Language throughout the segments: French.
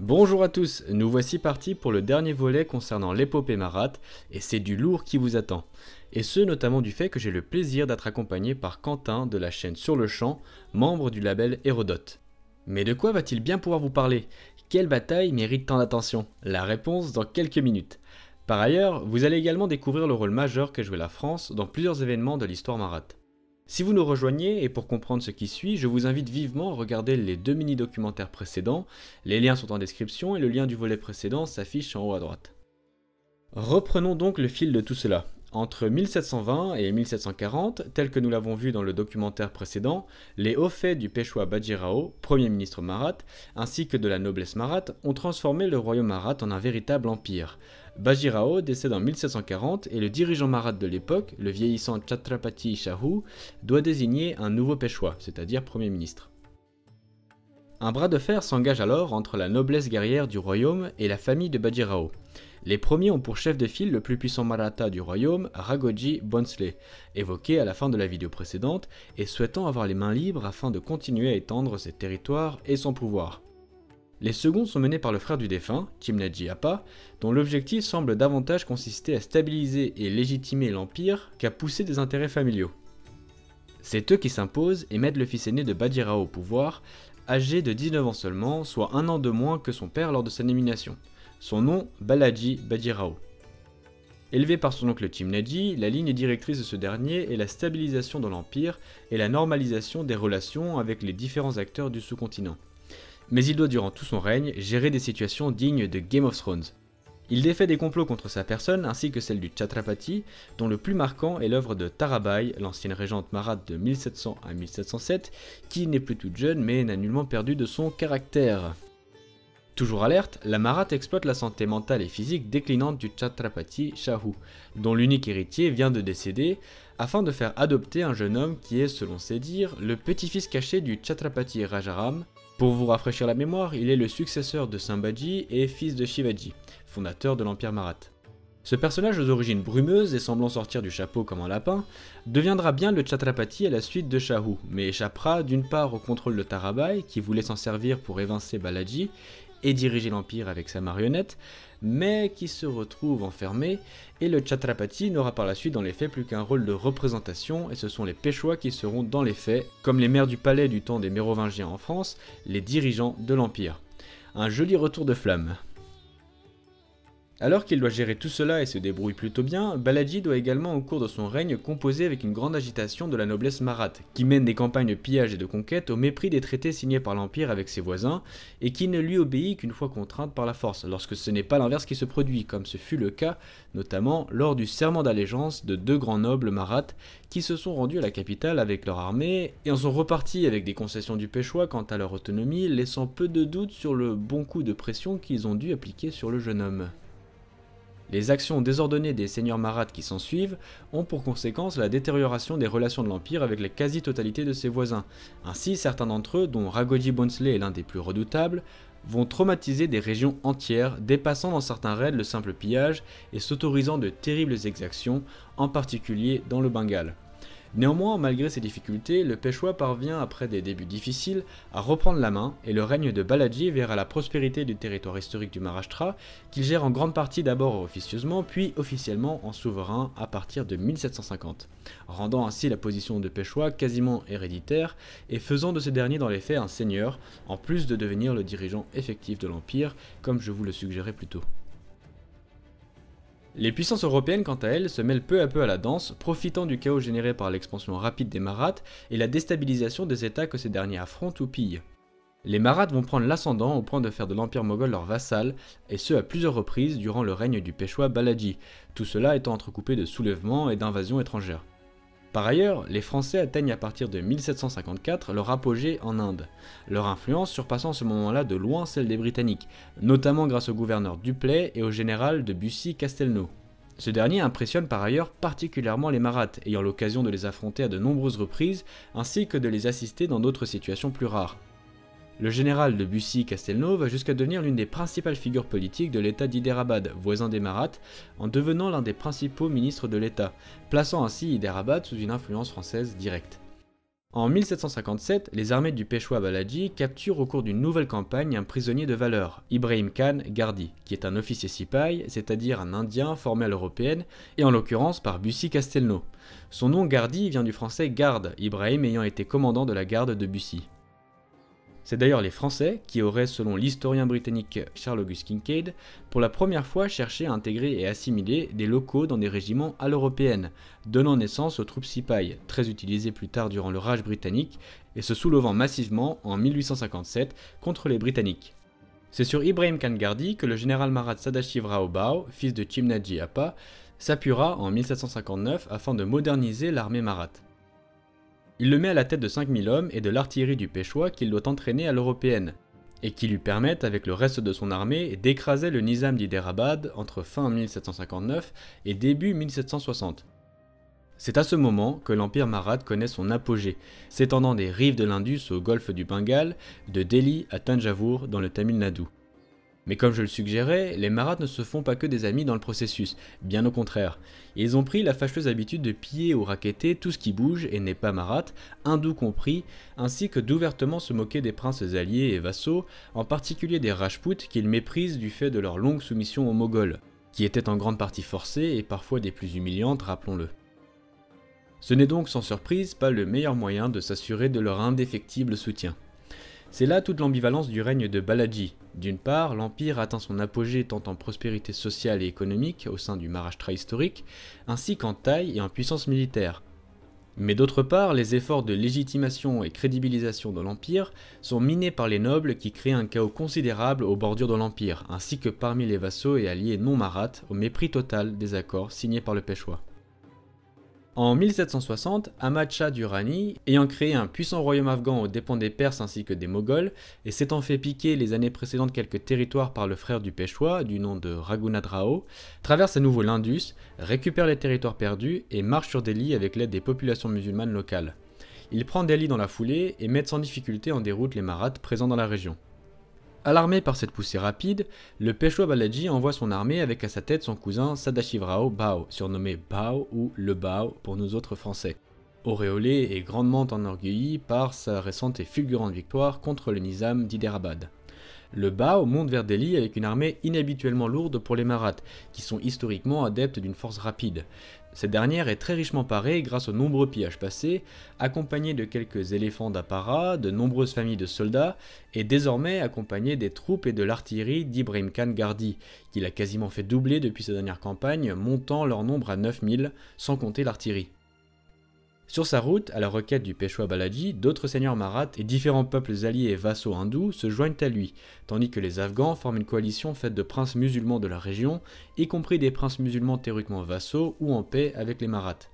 Bonjour à tous, nous voici partis pour le dernier volet concernant l'épopée marathe, et c'est du lourd qui vous attend. Et ce notamment du fait que j'ai le plaisir d'être accompagné par Quentin de la chaîne Sur le Champ, membre du label Hérodote. Mais de quoi va-t-il bien pouvoir vous parler? Quelle bataille mérite tant d'attention? La réponse dans quelques minutes. Par ailleurs, vous allez également découvrir le rôle majeur qu'a joué la France dans plusieurs événements de l'histoire marathe. Si vous nous rejoignez, et pour comprendre ce qui suit, je vous invite vivement à regarder les deux mini-documentaires précédents, les liens sont en description et le lien du volet précédent s'affiche en haut à droite. Reprenons donc le fil de tout cela. Entre 1720 et 1740, tel que nous l'avons vu dans le documentaire précédent, les hauts faits du Peshwa Bajirao, premier ministre marathe, ainsi que de la noblesse marathe, ont transformé le royaume marathe en un véritable empire. Bajirao décède en 1740 et le dirigeant marathe de l'époque, le vieillissant Chhatrapati Shahu, doit désigner un nouveau Peshwa, c'est-à-dire premier ministre. Un bras de fer s'engage alors entre la noblesse guerrière du royaume et la famille de Bajirao. Les premiers ont pour chef de file le plus puissant Maratha du royaume, Raghojee Bhonsle, évoqué à la fin de la vidéo précédente, et souhaitant avoir les mains libres afin de continuer à étendre ses territoires et son pouvoir. Les seconds sont menés par le frère du défunt, Chimnadji Appa, dont l'objectif semble davantage consister à stabiliser et légitimer l'empire qu'à pousser des intérêts familiaux. C'est eux qui s'imposent et mettent le fils aîné de Bajirao au pouvoir, âgé de 19 ans seulement, soit un an de moins que son père lors de sa nomination. Son nom, Balaji Bajirao. Élevé par son oncle Chimnadji, la ligne directrice de ce dernier est la stabilisation de l'empire et la normalisation des relations avec les différents acteurs du sous-continent. Mais il doit durant tout son règne gérer des situations dignes de Game of Thrones. Il défait des complots contre sa personne ainsi que celle du Chhatrapati, dont le plus marquant est l'œuvre de Tarabai, l'ancienne régente marathe de 1700 à 1707, qui n'est plus toute jeune mais n'a nullement perdu de son caractère. Toujours alerte, la Marathe exploite la santé mentale et physique déclinante du Chhatrapati Shahu, dont l'unique héritier vient de décéder, afin de faire adopter un jeune homme qui est, selon ses dires, le petit-fils caché du Chhatrapati Rajaram. Pour vous rafraîchir la mémoire, il est le successeur de Sambhaji et fils de Shivaji, fondateur de l'Empire Marathe. Ce personnage aux origines brumeuses et semblant sortir du chapeau comme un lapin, deviendra bien le Chhatrapati à la suite de Shahu, mais échappera d'une part au contrôle de Tarabai, qui voulait s'en servir pour évincer Balaji, et diriger l'empire avec sa marionnette, mais qui se retrouve enfermé, et le Chhatrapati n'aura par la suite dans les faits plus qu'un rôle de représentation, et ce sont les Peshwas qui seront dans les faits, comme les maires du palais du temps des Mérovingiens en France, les dirigeants de l'empire. Un joli retour de flamme. Alors qu'il doit gérer tout cela et se débrouille plutôt bien, Balaji doit également au cours de son règne composer avec une grande agitation de la noblesse marathe, qui mène des campagnes de pillage et de conquête au mépris des traités signés par l'Empire avec ses voisins, et qui ne lui obéit qu'une fois contrainte par la force, lorsque ce n'est pas l'inverse qui se produit, comme ce fut le cas notamment lors du serment d'allégeance de deux grands nobles marathes qui se sont rendus à la capitale avec leur armée, et en sont repartis avec des concessions du Peshwa quant à leur autonomie, laissant peu de doute sur le bon coup de pression qu'ils ont dû appliquer sur le jeune homme. Les actions désordonnées des seigneurs marathes qui s'ensuivent ont pour conséquence la détérioration des relations de l'Empire avec la quasi-totalité de ses voisins. Ainsi, certains d'entre eux, dont Raghojee Bhonsle est l'un des plus redoutables, vont traumatiser des régions entières, dépassant dans certains raids le simple pillage et s'autorisant de terribles exactions, en particulier dans le Bengale. Néanmoins, malgré ces difficultés, le Peshwa parvient, après des débuts difficiles, à reprendre la main et le règne de Balaji verra la prospérité du territoire historique du Maharashtra, qu'il gère en grande partie d'abord officieusement, puis officiellement en souverain à partir de 1750, rendant ainsi la position de Peshwa quasiment héréditaire et faisant de ce dernier dans les faits un seigneur, en plus de devenir le dirigeant effectif de l'Empire, comme je vous le suggérais plus tôt. Les puissances européennes, quant à elles, se mêlent peu à peu à la danse, profitant du chaos généré par l'expansion rapide des Marathes et la déstabilisation des États que ces derniers affrontent ou pillent. Les Marathes vont prendre l'ascendant au point de faire de l'Empire moghol leur vassal, et ce à plusieurs reprises durant le règne du Peshwa Balaji, tout cela étant entrecoupé de soulèvements et d'invasions étrangères. Par ailleurs, les Français atteignent à partir de 1754 leur apogée en Inde, leur influence surpassant à ce moment-là de loin celle des Britanniques, notamment grâce au gouverneur Dupleix et au général de Bussy-Castelnau. Ce dernier impressionne par ailleurs particulièrement les Marathes, ayant l'occasion de les affronter à de nombreuses reprises, ainsi que de les assister dans d'autres situations plus rares. Le général de Bussy-Castelnau va jusqu'à devenir l'une des principales figures politiques de l'état d'Hyderabad, voisin des Marathes, en devenant l'un des principaux ministres de l'état, plaçant ainsi Hyderabad sous une influence française directe. En 1757, les armées du Peshwa Balaji capturent au cours d'une nouvelle campagne un prisonnier de valeur, Ibrahim Khan Gardi, qui est un officier sipahi, c'est-à-dire un Indien formé à l'européenne, et en l'occurrence par Bussy Castelnau. Son nom Gardi vient du français garde, Ibrahim ayant été commandant de la garde de Bussy. C'est d'ailleurs les Français qui auraient, selon l'historien britannique Charles August Kincaid, pour la première fois cherché à intégrer et assimiler des locaux dans des régiments à l'européenne, donnant naissance aux troupes sipahi, très utilisées plus tard durant le Raj britannique, et se soulevant massivement en 1857 contre les Britanniques. C'est sur Ibrahim Khan Gardi que le général marathe Sadashivrao Bhau, fils de Chimnadji Appa, s'appuiera en 1759 afin de moderniser l'armée marathe. Il le met à la tête de 5000 hommes et de l'artillerie du Peshwa qu'il doit entraîner à l'européenne, et qui lui permettent avec le reste de son armée d'écraser le Nizam d'Hyderabad entre fin 1759 et début 1760. C'est à ce moment que l'empire marathe connaît son apogée, s'étendant des rives de l'Indus au golfe du Bengale, de Delhi à Thanjavur dans le Tamil Nadu. Mais comme je le suggérais, les Marathes ne se font pas que des amis dans le processus, bien au contraire. Ils ont pris la fâcheuse habitude de piller ou racketter tout ce qui bouge et n'est pas marathe, hindous compris, ainsi que d'ouvertement se moquer des princes alliés et vassaux, en particulier des Rajputs qu'ils méprisent du fait de leur longue soumission aux Moghols, qui étaient en grande partie forcées et parfois des plus humiliantes, rappelons-le. Ce n'est donc sans surprise pas le meilleur moyen de s'assurer de leur indéfectible soutien. C'est là toute l'ambivalence du règne de Balaji. D'une part, l'empire atteint son apogée tant en prospérité sociale et économique au sein du Maharashtra historique, ainsi qu'en taille et en puissance militaire. Mais d'autre part, les efforts de légitimation et crédibilisation de l'empire sont minés par les nobles qui créent un chaos considérable aux bordures de l'empire, ainsi que parmi les vassaux et alliés non marathes, au mépris total des accords signés par le Peshwa. En 1760, Ahmad Shah Durrani, ayant créé un puissant royaume afghan aux dépens des Perses ainsi que des Moghols, et s'étant fait piquer les années précédentes quelques territoires par le frère du Peshwa, du nom de Raghunath Rao, traverse à nouveau l'Indus, récupère les territoires perdus et marche sur Delhi avec l'aide des populations musulmanes locales. Il prend Delhi dans la foulée et met sans difficulté en déroute les Marathes présents dans la région. Alarmé par cette poussée rapide, le Peshwa Balaji envoie son armée avec à sa tête son cousin Sadashivrao Bhau, surnommé Bhau ou le Bhau pour nous autres français, auréolé et grandement enorgueilli par sa récente et fulgurante victoire contre le Nizam d'Hyderabad. Le Bhau monte vers Delhi avec une armée inhabituellement lourde pour les Marathes, qui sont historiquement adeptes d'une force rapide. Cette dernière est très richement parée grâce aux nombreux pillages passés, accompagnée de quelques éléphants d'apparat, de nombreuses familles de soldats, et désormais accompagnée des troupes et de l'artillerie d'Ibrahim Khan Gardi, qu'il a quasiment fait doubler depuis sa dernière campagne, montant leur nombre à 9000, sans compter l'artillerie. Sur sa route, à la requête du Peshwa Balaji, d'autres seigneurs marathes et différents peuples alliés et vassaux hindous se joignent à lui, tandis que les Afghans forment une coalition faite de princes musulmans de la région, y compris des princes musulmans théoriquement vassaux ou en paix avec les Marathes.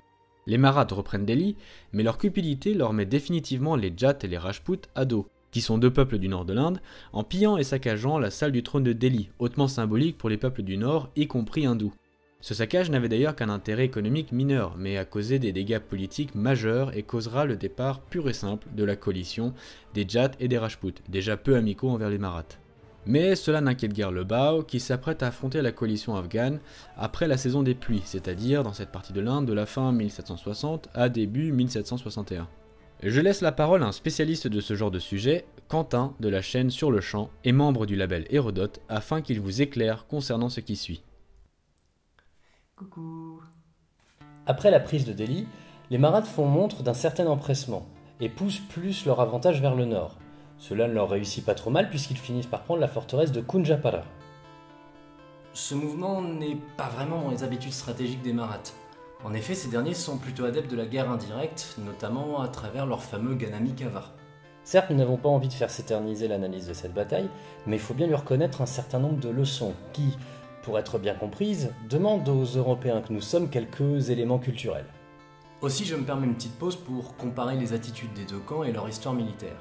Les Marathes reprennent Delhi, mais leur cupidité leur met définitivement les Jats et les Rajputs à dos, qui sont deux peuples du nord de l'Inde, en pillant et saccageant la salle du trône de Delhi, hautement symbolique pour les peuples du nord, y compris hindous. Ce saccage n'avait d'ailleurs qu'un intérêt économique mineur, mais a causé des dégâts politiques majeurs et causera le départ pur et simple de la coalition des Jats et des Rajputs, déjà peu amicaux envers les Marathes. Mais cela n'inquiète guère le Bhau, qui s'apprête à affronter la coalition afghane après la saison des pluies, c'est-à-dire dans cette partie de l'Inde de la fin 1760 à début 1761. Je laisse la parole à un spécialiste de ce genre de sujet, Quentin de la chaîne Sur le Champ et membre du label Hérodote, afin qu'il vous éclaire concernant ce qui suit. Coucou. Après la prise de Delhi, les Marathes font montre d'un certain empressement et poussent plus leur avantage vers le nord. Cela ne leur réussit pas trop mal puisqu'ils finissent par prendre la forteresse de Kunjapara. Ce mouvement n'est pas vraiment dans les habitudes stratégiques des Marathes. En effet, ces derniers sont plutôt adeptes de la guerre indirecte, notamment à travers leur fameux Ganami Kava. Certes, nous n'avons pas envie de faire s'éterniser l'analyse de cette bataille, mais il faut bien lui reconnaître un certain nombre de leçons qui, pour être bien comprise, demande aux Européens que nous sommes quelques éléments culturels. Aussi, je me permets une petite pause pour comparer les attitudes des deux camps et leur histoire militaire.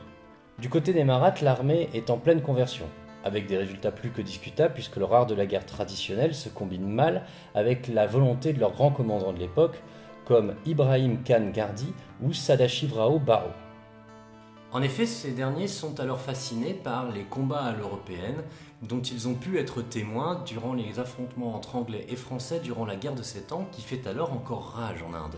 Du côté des Marathes, l'armée est en pleine conversion, avec des résultats plus que discutables puisque leur art de la guerre traditionnelle se combine mal avec la volonté de leurs grands commandants de l'époque, comme Ibrahim Khan Gardi ou Sadashivrao Bhau. En effet, ces derniers sont alors fascinés par les combats à l'européenne, dont ils ont pu être témoins durant les affrontements entre Anglais et Français durant la guerre de 7 ans qui fait alors encore rage en Inde.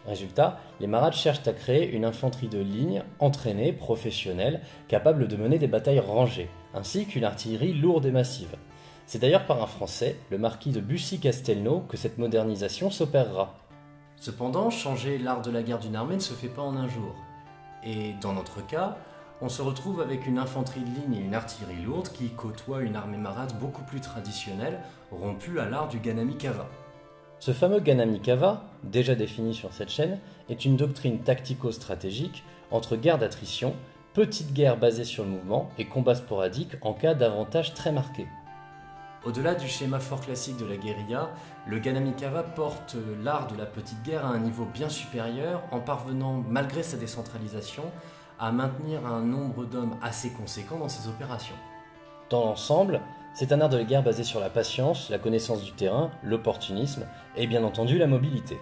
Résultat, les Marathes cherchent à créer une infanterie de ligne, entraînée, professionnelle, capable de mener des batailles rangées, ainsi qu'une artillerie lourde et massive. C'est d'ailleurs par un Français, le marquis de Bussy-Castelnau, que cette modernisation s'opérera. Cependant, changer l'art de la guerre d'une armée ne se fait pas en un jour. Et dans notre cas, on se retrouve avec une infanterie de ligne et une artillerie lourde qui côtoient une armée marathe beaucoup plus traditionnelle, rompue à l'art du Ganami Kava. Ce fameux Ganami Kava, déjà défini sur cette chaîne, est une doctrine tactico-stratégique entre guerre d'attrition, petite guerre basée sur le mouvement et combat sporadique en cas d'avantage très marqué. Au-delà du schéma fort classique de la guérilla, le Ganami Kava porte l'art de la petite guerre à un niveau bien supérieur en parvenant, malgré sa décentralisation, à maintenir un nombre d'hommes assez conséquent dans ses opérations. Dans l'ensemble, c'est un art de la guerre basé sur la patience, la connaissance du terrain, l'opportunisme et bien entendu la mobilité.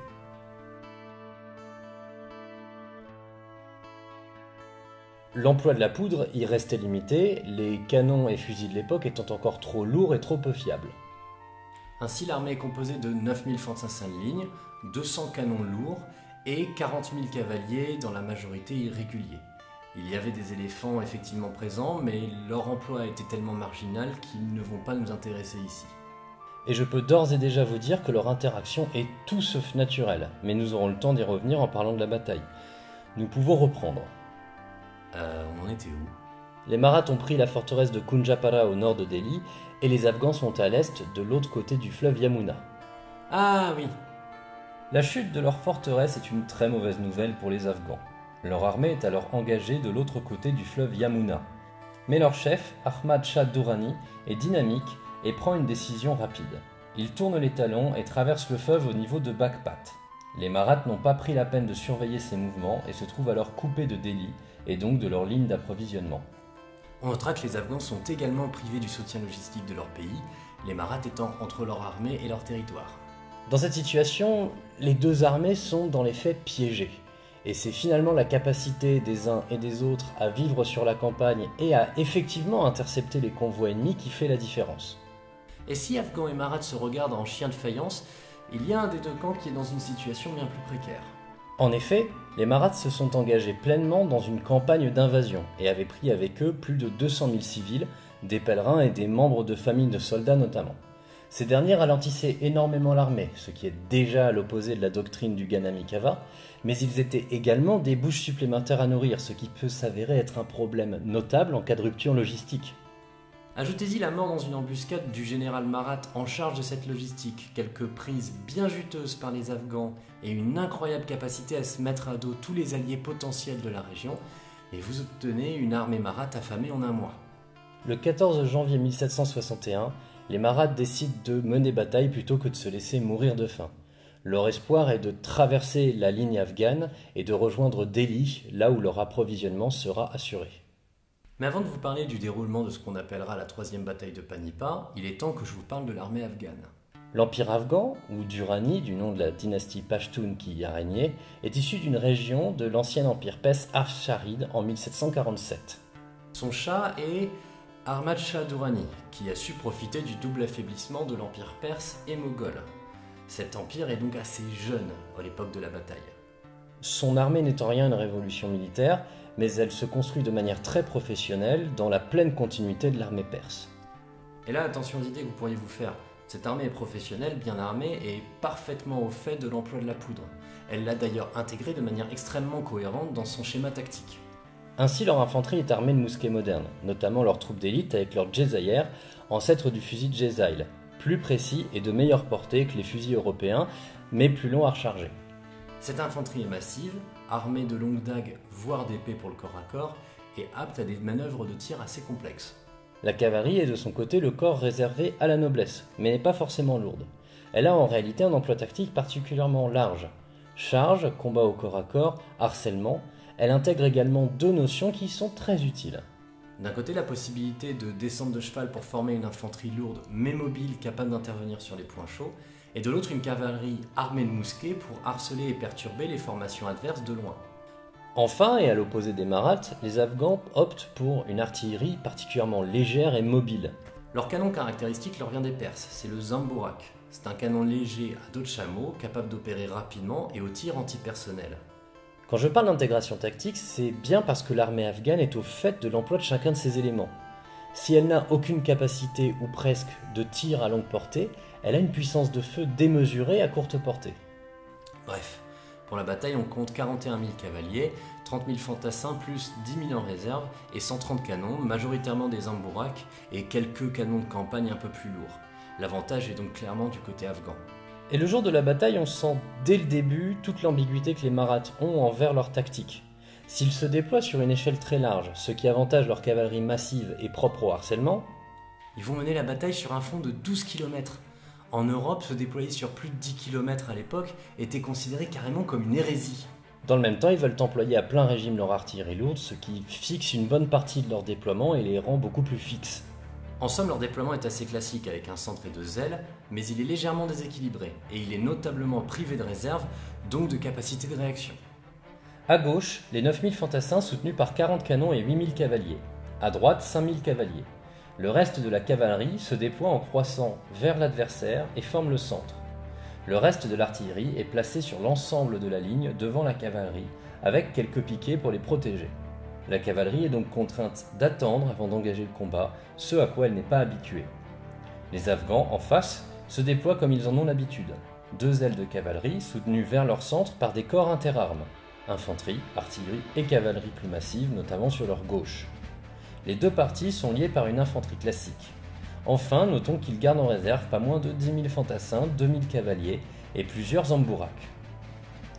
L'emploi de la poudre y restait limité, les canons et fusils de l'époque étant encore trop lourds et trop peu fiables. Ainsi, l'armée est composée de 9000 fantassins de ligne, 200 canons lourds et 40 000 cavaliers dans la majorité irréguliers. Il y avait des éléphants effectivement présents, mais leur emploi était tellement marginal qu'ils ne vont pas nous intéresser ici. Et je peux d'ores et déjà vous dire que leur interaction est tout sauf naturelle, mais nous aurons le temps d'y revenir en parlant de la bataille. Nous pouvons reprendre. On en était où? Les Marathes ont pris la forteresse de Kunjapara au nord de Delhi, et les Afghans sont à l'est, de l'autre côté du fleuve Yamuna. Ah oui. La chute de leur forteresse est une très mauvaise nouvelle pour les Afghans. Leur armée est alors engagée de l'autre côté du fleuve Yamuna. Mais leur chef, Ahmad Shah Durrani, est dynamique et prend une décision rapide. Il tourne les talons et traverse le fleuve au niveau de Baghpat. Les Marathes n'ont pas pris la peine de surveiller ses mouvements et se trouvent alors coupés de Delhi et donc de leur ligne d'approvisionnement. On notera que les Afghans sont également privés du soutien logistique de leur pays, les Marathes étant entre leur armée et leur territoire. Dans cette situation, les deux armées sont dans les faits piégées. Et c'est finalement la capacité des uns et des autres à vivre sur la campagne et à effectivement intercepter les convois ennemis qui fait la différence. Et si Afghans et Marathes se regardent en chiens de faïence, il y a un des deux camps qui est dans une situation bien plus précaire. En effet, les Marathes se sont engagés pleinement dans une campagne d'invasion et avaient pris avec eux plus de 200 000 civils, des pèlerins et des membres de familles de soldats notamment. Ces derniers ralentissaient énormément l'armée, ce qui est déjà à l'opposé de la doctrine du Ganami Kava, mais ils étaient également des bouches supplémentaires à nourrir, ce qui peut s'avérer être un problème notable en cas de rupture logistique. Ajoutez-y la mort dans une embuscade du général Marat en charge de cette logistique, quelques prises bien juteuses par les Afghans et une incroyable capacité à se mettre à dos tous les alliés potentiels de la région, et vous obtenez une armée Marat affamée en un mois. Le 14 janvier 1761, les Marathes décident de mener bataille plutôt que de se laisser mourir de faim. Leur espoir est de traverser la ligne afghane et de rejoindre Delhi, là où leur approvisionnement sera assuré. Mais avant de vous parler du déroulement de ce qu'on appellera la troisième bataille de Panipat, il est temps que je vous parle de l'armée afghane. L'empire afghan, ou Durrani, du nom de la dynastie Pashtun qui y a régné, est issu d'une région de l'ancien empire perse Afsharid en 1747. Son shah est Ahmad Shah Durrani, qui a su profiter du double affaiblissement de l'empire perse et moghol. Cet empire est donc assez jeune à l'époque de la bataille. Son armée n'est en rien une révolution militaire, mais elle se construit de manière très professionnelle dans la pleine continuité de l'armée perse. Et là, attention aux idées que vous pourriez vous faire. Cette armée est professionnelle, bien armée et parfaitement au fait de l'emploi de la poudre. Elle l'a d'ailleurs intégrée de manière extrêmement cohérente dans son schéma tactique. Ainsi, leur infanterie est armée de mousquets modernes, notamment leurs troupes d'élite avec leur Jezaïr, ancêtre du fusil de Jezail, plus précis et de meilleure portée que les fusils européens, mais plus long à recharger. Cette infanterie est massive, armée de longues dagues, voire d'épées pour le corps à corps, et apte à des manœuvres de tir assez complexes. La cavalerie est de son côté le corps réservé à la noblesse, mais n'est pas forcément lourde. Elle a en réalité un emploi tactique particulièrement large. Charge, combat au corps à corps, harcèlement, elle intègre également deux notions qui sont très utiles. D'un côté, la possibilité de descendre de cheval pour former une infanterie lourde mais mobile capable d'intervenir sur les points chauds, et de l'autre une cavalerie armée de mousquets pour harceler et perturber les formations adverses de loin. Enfin, et à l'opposé des Marathes, les Afghans optent pour une artillerie particulièrement légère et mobile. Leur canon caractéristique leur vient des Perses, c'est le Zamborak. C'est un canon léger à dos de chameau, capable d'opérer rapidement et au tir antipersonnel. Quand je parle d'intégration tactique, c'est bien parce que l'armée afghane est au fait de l'emploi de chacun de ces éléments. Si elle n'a aucune capacité, ou presque, de tir à longue portée, elle a une puissance de feu démesurée à courte portée. Bref, pour la bataille, on compte 41 000 cavaliers, 30 000 fantassins plus 10 000 en réserve et 130 canons, majoritairement des Zamburak et quelques canons de campagne un peu plus lourds. L'avantage est donc clairement du côté afghan. Et le jour de la bataille, on sent dès le début toute l'ambiguïté que les Maraths ont envers leur tactique. S'ils se déploient sur une échelle très large, ce qui avantage leur cavalerie massive et propre au harcèlement, ils vont mener la bataille sur un front de 12 km. En Europe, se déployer sur plus de 10 km à l'époque était considéré carrément comme une hérésie. Dans le même temps, ils veulent employer à plein régime leur artillerie lourde, ce qui fixe une bonne partie de leur déploiement et les rend beaucoup plus fixes. En somme, leur déploiement est assez classique avec un centre et 2 ailes, mais il est légèrement déséquilibré et il est notablement privé de réserve, donc de capacité de réaction. À gauche, les 9000 fantassins soutenus par 40 canons et 8000 cavaliers. À droite, 5000 cavaliers. Le reste de la cavalerie se déploie en croissant vers l'adversaire et forme le centre. Le reste de l'artillerie est placé sur l'ensemble de la ligne devant la cavalerie, avec quelques piquets pour les protéger. La cavalerie est donc contrainte d'attendre avant d'engager le combat, ce à quoi elle n'est pas habituée. Les Afghans, en face, se déploient comme ils en ont l'habitude. 2 ailes de cavalerie soutenues vers leur centre par des corps interarmes, infanterie, artillerie et cavalerie plus massive, notamment sur leur gauche. Les deux parties sont liées par une infanterie classique. Enfin, notons qu'ils gardent en réserve pas moins de 10 000 fantassins, 2 000 cavaliers et plusieurs Zamburak.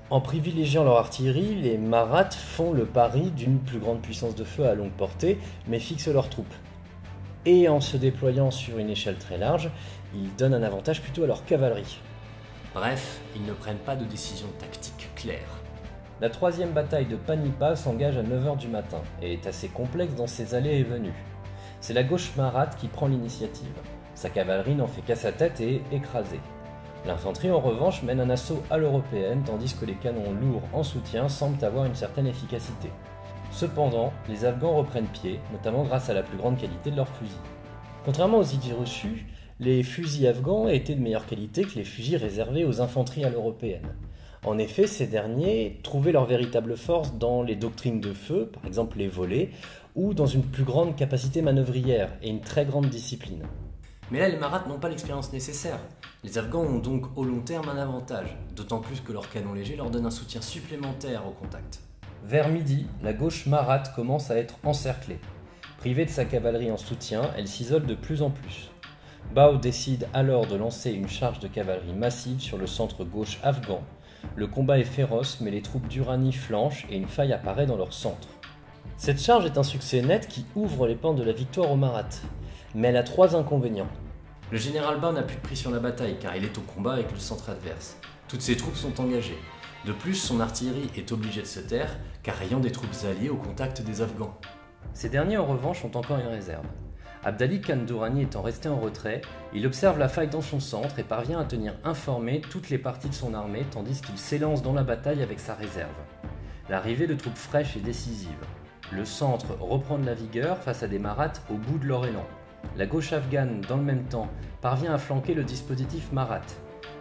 En privilégiant leur artillerie, les Maraths font le pari d'une plus grande puissance de feu à longue portée, mais fixent leurs troupes. Et en se déployant sur une échelle très large, ils donnent un avantage plutôt à leur cavalerie. Bref, ils ne prennent pas de décision tactique claire. La troisième bataille de Panipat s'engage à 9 h du matin et est assez complexe dans ses allées et venues. C'est la gauche Marathe qui prend l'initiative. Sa cavalerie n'en fait qu'à sa tête et est écrasée. L'infanterie en revanche mène un assaut à l'européenne tandis que les canons lourds en soutien semblent avoir une certaine efficacité. Cependant, les Afghans reprennent pied, notamment grâce à la plus grande qualité de leurs fusils. Contrairement aux idées reçues, les fusils afghans étaient de meilleure qualité que les fusils réservés aux infanteries à l'européenne. En effet, ces derniers trouvaient leur véritable force dans les doctrines de feu, par exemple les volets, ou dans une plus grande capacité manœuvrière et une très grande discipline. Mais là, les Maraths n'ont pas l'expérience nécessaire. Les Afghans ont donc au long terme un avantage, d'autant plus que leur canon léger leur donne un soutien supplémentaire au contact. Vers midi, la gauche Marathe commence à être encerclée. Privée de sa cavalerie en soutien, elle s'isole de plus en plus. Bao décide alors de lancer une charge de cavalerie massive sur le centre gauche afghan. Le combat est féroce, mais les troupes d'Urani flanchent et une faille apparaît dans leur centre. Cette charge est un succès net qui ouvre les pentes de la victoire aux Maraths. Mais elle a 3 inconvénients. Le général Bao n'a plus de prise sur la bataille car il est au combat avec le centre adverse. Toutes ses troupes sont engagées. De plus, son artillerie est obligée de se taire car ayant des troupes alliées au contact des Afghans. Ces derniers en revanche ont encore une réserve. Abdali Khan Durrani étant resté en retrait, il observe la faille dans son centre et parvient à tenir informées toutes les parties de son armée tandis qu'il s'élance dans la bataille avec sa réserve. L'arrivée de troupes fraîches est décisive. Le centre reprend de la vigueur face à des Maraths au bout de leur élan. La gauche afghane, dans le même temps, parvient à flanquer le dispositif Marath.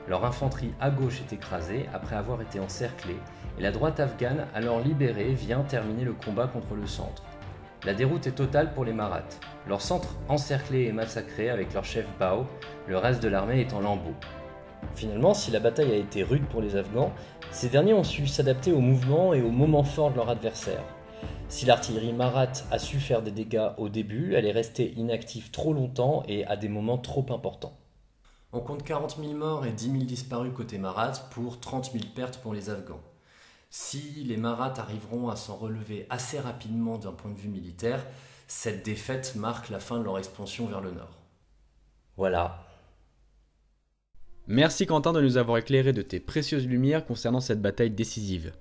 Leur infanterie à gauche est écrasée après avoir été encerclée et la droite afghane, alors libérée, vient terminer le combat contre le centre. La déroute est totale pour les Maraths. Leur centre encerclé et massacré avec leur chef Bao, le reste de l'armée est en lambeaux. Finalement, si la bataille a été rude pour les Afghans, ces derniers ont su s'adapter aux mouvements et aux moments forts de leur adversaire. Si l'artillerie Marath a su faire des dégâts au début, elle est restée inactive trop longtemps et à des moments trop importants. On compte 40 000 morts et 10 000 disparus côté Marath pour 30 000 pertes pour les Afghans. Si les Maraths arriveront à s'en relever assez rapidement d'un point de vue militaire, cette défaite marque la fin de leur expansion vers le nord. Voilà. Merci Quentin de nous avoir éclairé de tes précieuses lumières concernant cette bataille décisive.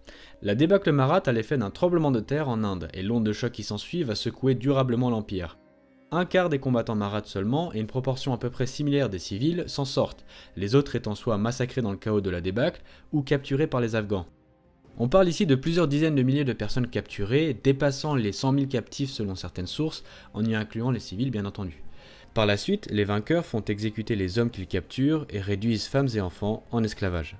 La débâcle Marathe a l'effet d'un tremblement de terre en Inde et l'onde de choc qui s'ensuit va secouer durablement l'Empire. Un quart des combattants Maraths seulement et une proportion à peu près similaire des civils s'en sortent, les autres étant soit massacrés dans le chaos de la débâcle ou capturés par les Afghans. On parle ici de plusieurs dizaines de milliers de personnes capturées, dépassant les 100 000 captifs selon certaines sources, en y incluant les civils bien entendu. Par la suite, les vainqueurs font exécuter les hommes qu'ils capturent et réduisent femmes et enfants en esclavage.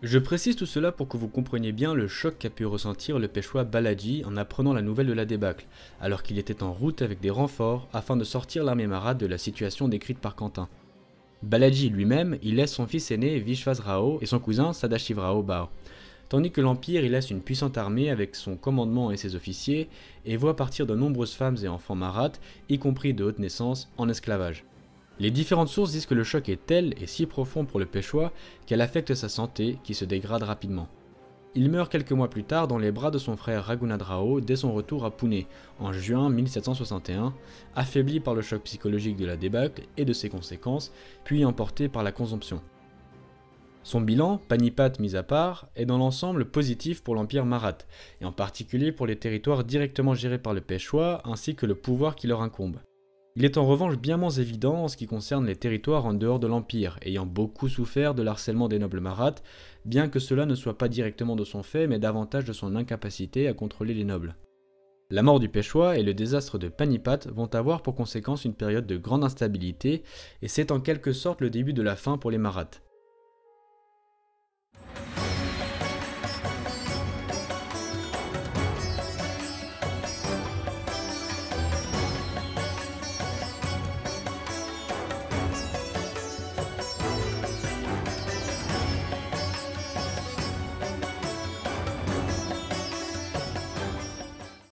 Je précise tout cela pour que vous compreniez bien le choc qu'a pu ressentir le Peshwa Balaji en apprenant la nouvelle de la débâcle, alors qu'il était en route avec des renforts afin de sortir l'armée marathe de la situation décrite par Quentin. Balaji lui-même, il laisse son fils aîné Vishwas Rao et son cousin Sadashivrao Bao, tandis que l'Empire y laisse une puissante armée avec son commandement et ses officiers et voit partir de nombreuses femmes et enfants marathes, y compris de haute naissance, en esclavage. Les différentes sources disent que le choc est tel et si profond pour le Peshwa qu'elle affecte sa santé qui se dégrade rapidement. Il meurt quelques mois plus tard dans les bras de son frère Raghunath Rao dès son retour à Pune en juin 1761, affaibli par le choc psychologique de la débâcle et de ses conséquences, puis emporté par la consomption. Son bilan, Panipat mis à part, est dans l'ensemble positif pour l'Empire marathe, et en particulier pour les territoires directement gérés par le Peshwa ainsi que le pouvoir qui leur incombe. Il est en revanche bien moins évident en ce qui concerne les territoires en dehors de l'Empire, ayant beaucoup souffert de l'harcèlement des nobles marathes, bien que cela ne soit pas directement de son fait mais davantage de son incapacité à contrôler les nobles. La mort du Peshwa et le désastre de Panipat vont avoir pour conséquence une période de grande instabilité, et c'est en quelque sorte le début de la fin pour les marathes.